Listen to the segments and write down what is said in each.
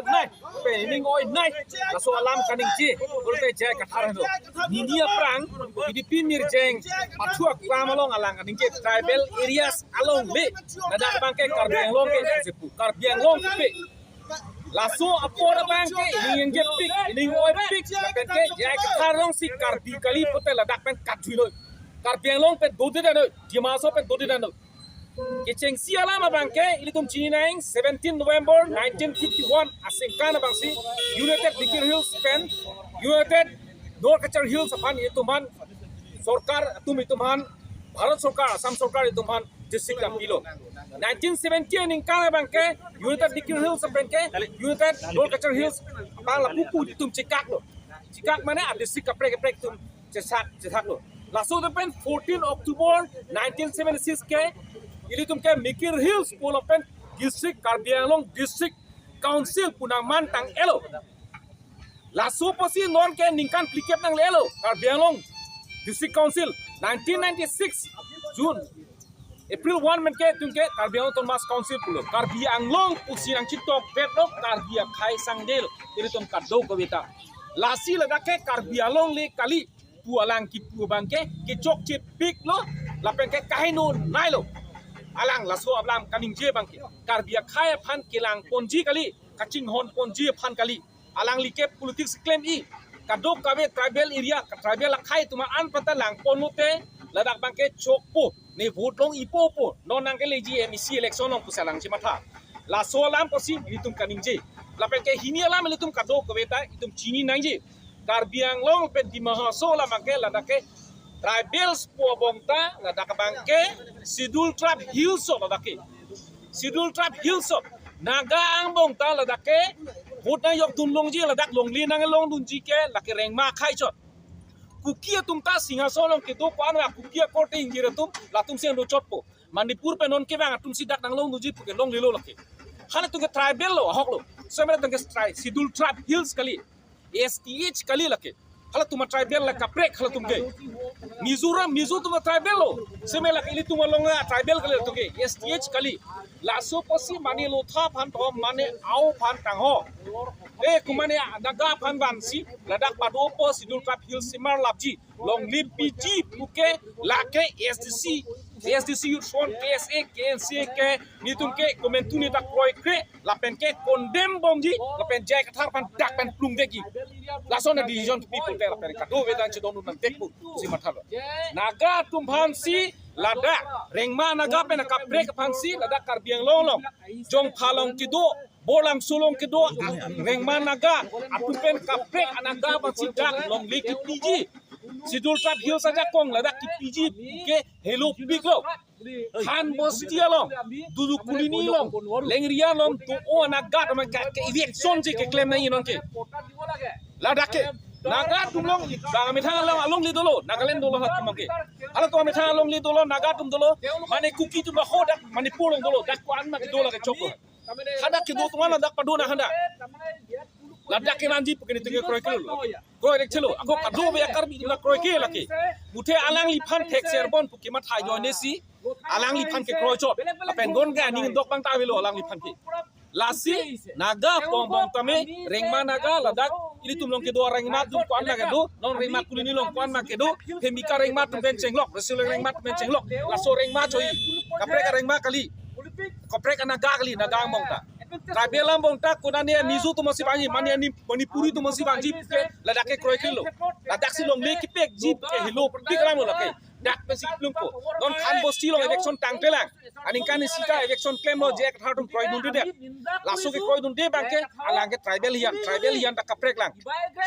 nai pe ning oi nai la so alam kaning ji ulte J.I Kathar hendo nidia prang PDP mirjeng athuak pramalong alang kaning ji tribal areas along le nadak bangke karbiang long ke sepu karbiang long pe laso apora bangke ning je pik ning oi pik bangke J.I Kathar long si karbi kali pote ladak pen kathui lo karbiang long pe dodi dan dimaso pe dodi dan Keceng sialam abangke ilitum Chinang 17 November 1951 asingkana bangsi United Dikir Hills pen United North Kachar Hills aphan ituman sorkar atum ituman Bharat Sarkar Assam Sarkar ituman district apilo 1970 ingkana bangke United Dikir Hills apengke United North Kachar Hills apang la pupu itum cikak lo cikak mana district kaprek tum cesak lo laso pen 14 October 1976 ke ini tumke Mikir Hills Polopen District Karbiang District Council punang mantang elo. Lasu posi non ke ningkan pliket nang elo Karbiang District Council 1996 June April 1 men ke tumke Karbiang Thomas Council pulo Karbiang pusi nang citok bedok Karbiang Khai Sangdel ini tum kadau kawita. Lasi ladake Karbiang le kali pualang ki pu bangke ke chok chip pik lo lapen ke kahinun nailo. Alang laso ablam kaning je bangke karbia khai phan kilang ponji kali kaching hon ponji phan kali alang like politics claim i kadok kabe tribal area tribal khai tuma an pata lang ponute ladak bangke chokpo ne vote long ipo po non nang ke leji MEC election long pusalang chimatha laso alam posi itum kaning je lapen ke hini alam itum kadok kabe ta itum chini nang je karbiang long pe di mahaso la bangke ladake Tribals po bongta ladak bangke Sidul Tribe Hills ladake Sidul Tribe Hills naga ang bongta ladake hutna yok tunlong ji ladak longli nang long dunji ke lake rengma khai chot kukia tumta singaso long ke do kwan wa kukia korte injira tum latum sen do chot po Manipur pe non ke bang tum sidak nang long dunji puke long lilo lake hana tu ke tribal lo hok lo semela tu ke Sidul Tribe Hills kali STH kali lake hala tuma tribal la kaprek hala tumke Mizoram tuma tribal lo semela ili tuma longa tribal kali tumke STH kali laso posi mani lotha phan to mane au phan tang ho kumane daga phan bansi ladak pado po Sidul Tribe Hills simar labji long lip PG puke lake ASDC Youthfront KSA KNC ke nitum ke komentuni tak koi kre lapen ke condemn bomji lapen J.I Kathar pan dak pen plung deki laso na decision people te lapen ka do vedan chidon nan tekpu si mathalo naga tumphan si lada rengma naga pen ka break phan si lada karbiang long jong phalong ki do bolang sulong ki do rengma naga atupen ka break anaga pan si dak long lik PG Sidul Tribe Hills saja kong ladak ki PG ke hello big lo han bostia long dudu kulini long lengria long tu o naga man ka election je ke claim nai non ke ladak ke naga tum long da mitha long along li dolo nagaland dolo hat mangke ala to mitha long li dolo naga tum dolo mane kuki tum ho dak mane pulong dolo dak ko an ma dolo ke choko hada ke do tuma dak padona handa ladak ke nanji pekeni tenge kroy kelo kroy dek chelo ako kado be akar bi la kroy ke lake muthe alang li phan thek serbon puki ma thai yone si alang li phan ke kroy chot apen gon ga ning dok bang ta velo alang li phan ke lasi naga pong tame rengma naga ladak ini tumlong ke do rengma dum kwan la ke do non rengma kulini long kwan ma ke do phemika rengma tum ben chenglok resul rengma tum ben chenglok laso rengma choi kapre ka rengma kali kapre ka naga kali naga mongta tribal lambong tak kunane mizu tu masih banji mani ani manipuri tu masih banji ke ladake kroy kilo ladak silong le kipek jip ke hilo pikram lo ke dak pesi plung ko don khan bosti lo election tang telang aning kan sika election claim lo J.I Kathar tum kroy dun de laso ke kroy dun de bangke alang ke tribal hian tak kaprek lang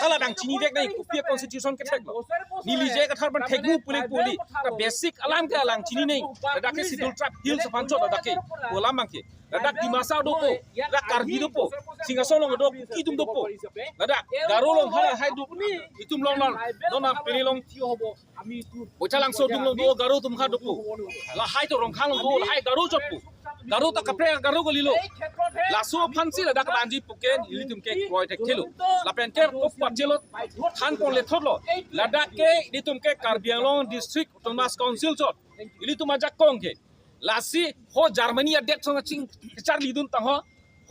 kala dang chini dek nai kupia constitution ke thek lo nili J.I Kathar ban thekgu puli ta basic alam ke alang chini nei ladake Sidul Tribe Hills pancho ladake olam bangke ladak di masa dopo ladak karbi dopo singaso long do itum dopo ladak garolong hai do itum long non pililong bocalang so dung long do garo tum kha dopo la hai to rong khang long do hai garo chotpu garo ta kapre garo golilo laso phansi ladak banji puken ilitum ke kroy tek thelu lapen ke ko pachelo khan pon le thotlo ladak ke ilitum ke karbiang long district autonomous council chot ilitum ajak kong ke lasi ho Germany adek song ching char lidun tang ho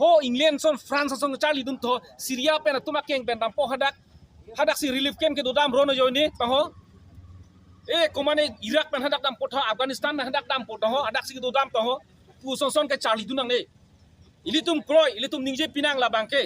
Ho England son France son Charlie dun to Syria pen atuma keng pen dampo hadak si relief camp ke dodam rono joni paho komane Iraq pen hadak dam potho Afghanistan pen hadak dam potho hadak si dodam paho tu son ke Charlie dunang ne ilitum kroy ilitum ningje pinang la bangke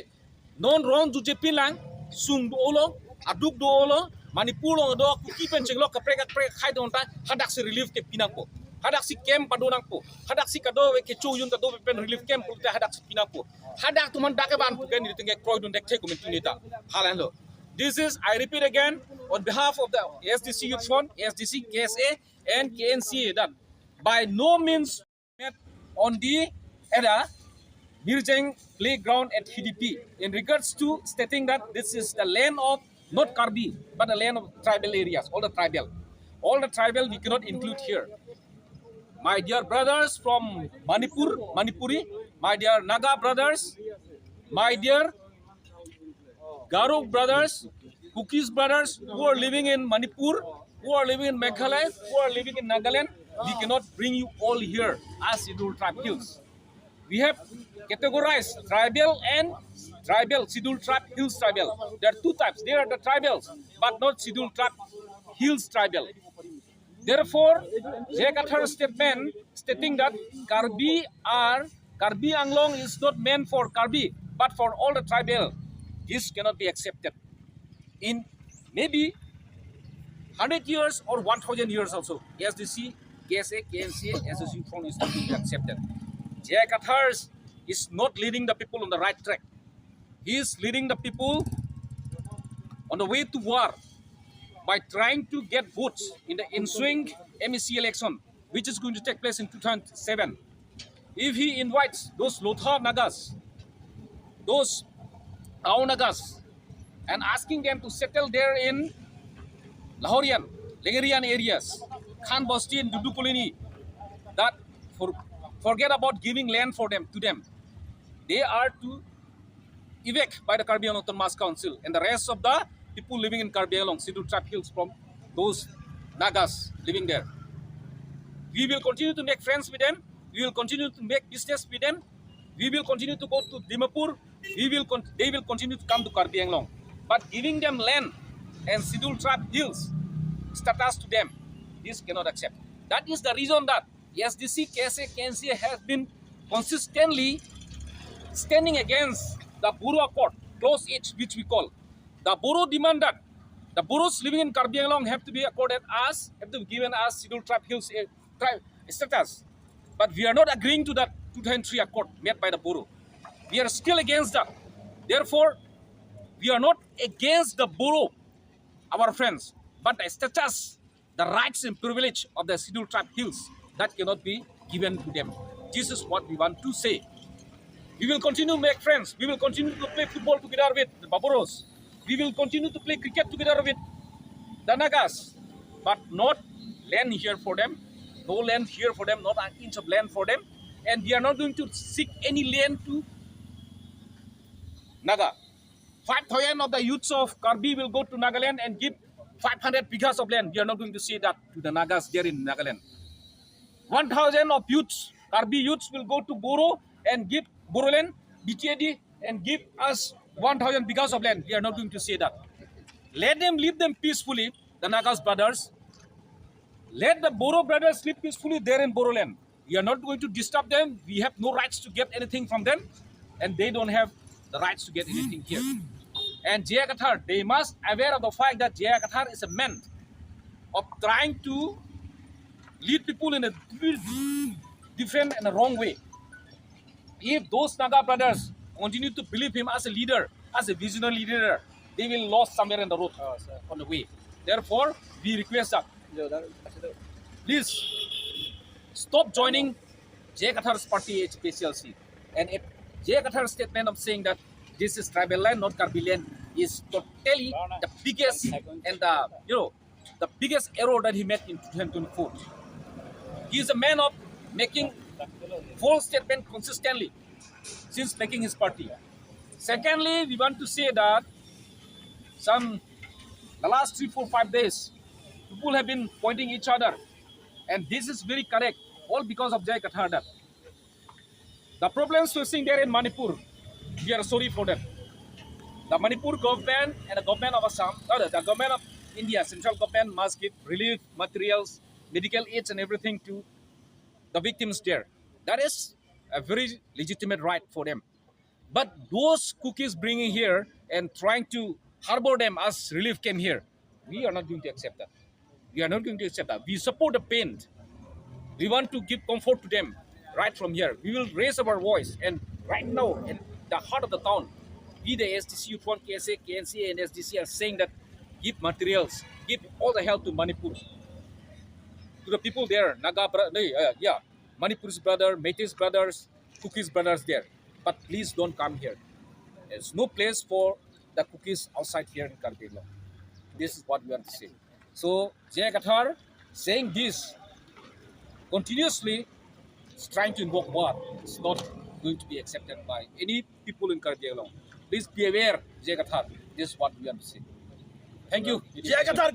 non ron ju je pinang sung do olo aduk do olo Manipur lo do kuki pen chenglok ka prek khai don ta hadak si relief ke pinang po hadak si camp padonang po hadak si kado ke chu yun kado pen relief camp po ta hadak si pinang po hadak tuman dake ban pen ni tenge kroy dun dek the komitinita halando. This is, I repeat again, on behalf of the ASDC Youth Front, ASDC, KSA, and KNCA, that by no means met on the EDA Mirjeng playground at HDP in regards to stating that this is the land of not Karbi, but the land of tribal areas, all the tribal. All the tribal we cannot include here. My dear brothers from Manipuri, my dear Naga brothers, my dear Garo brothers, Kukis brothers who are living in Manipur, who are living in Meghalaya, who are living in Nagaland, we cannot bring you all here as scheduled tribe hills. We have categorized tribal and scheduled tribe hills tribal. There are two types. They are the tribals, but not scheduled tribe hills tribal. Therefore, J.I Kathar statement stating that Karbi Anglong is not meant for Karbi, but for all the tribal. This cannot be accepted. In maybe 100 years or 1,000 years also, ASDC, KSA, KNCA, ASDC front is not to be accepted. J.I Kathar is not leading the people on the right track. He is leading the people on the way to war by trying to get votes in the ensuing MEC election, which is going to take place in 2007. If he invites those Lotha Nagas, those Ao Nagas, and asking them to settle there in Lahorian, Legerian areas, Khan Basti and Dudukulini, that forget about giving land for them to them. They are to evict by the Karbi Anglong Autonomous Council and the rest of the people living in Karbi Anglong, scheduled tribe hills from those Nagas living there. We will continue to make friends with them. We will continue to make business with them. We will continue to go to Dimapur. They will continue to come to Karbi Anglong. But giving them land and scheduled tribe hills status to them, this cannot accept. That is the reason that ASDC, KSA, KNCA has been consistently standing against the Boro Accord, Clause H, which we call. The Boro demand that the Boros living in Karbi Anglong have to be given as scheduled tribe hills tribe status. But we are not agreeing to that 2003 accord made by the Boro. We are still against that. Therefore, we are not against the Boro, our friends, but the status, the rights and privilege of the scheduled tribe hills, that cannot be given to them. This is what we want to say. We will continue to make friends. We will continue to play football together with the Baboros. We will continue to play cricket together with the Nagas, but not land here for them. No land here for them, not an inch of land for them. And we are not going to seek any land to Naga. 5,000 of the youths of Karbi will go to Nagaland and give 500 bighas of land. We are not going to say that to the Nagas there in Nagaland. 1,000 of youths, Karbi youths will go to Boro and give Boroland, BTAD, and give us 1,000 bighas of land. We are not going to say that. Let them live them peacefully, the Nagas brothers. Let the Boro brothers live peacefully there in Boroland. We are not going to disturb them. We have no rights to get anything from them, and they don't have the rights to get anything here. And J.I Kathar, they must aware of the fact that J.I Kathar is a man of trying to lead people in a different and a wrong way. If those Naga brothers continue to believe him as a leader, as a visionary leader, they will lose somewhere in the road on the way. Therefore, we request that please stop joining J.I Kathar's party APHLC. And if J.I Kathar's statement of saying that this is tribal land, not Karbi land, is totally the biggest and the biggest error that he made in 2024. He is a man of making false statement consistently since making his party. Secondly, we want to say that the last 3, 4, 5 days, people have been pointing each other, and this is very correct, all because of J.I Kathar. The problems facing there in Manipur, We are sorry for that. The Manipur government and the government of Assam, the government of India, central government must give relief materials, medical aids, and everything to the victims there. That is a very legitimate right for them. But those cookies bringing here and trying to harbor them as relief came here, we are not going to accept that. We are not going to accept that. We support the pain. We want to give comfort to them right from here. We will raise our voice. And right now, in the heart of the town, we, the ASDC, Youth Front, KSA, KNCA, and SDC are saying that give materials, give all the help to Manipur, to the people there, Manipur's brother, Meitei's brothers, Cookies brothers there. But please don't come here. There's no place for the cookies outside here in Karbila. This is what we want to say. So J.I Kathar saying this continuously is trying to invoke war. It's not going to be accepted by any people in Karbila. Please be aware, J.I Kathar. This is what we want to say. Thank you. J.I Kathar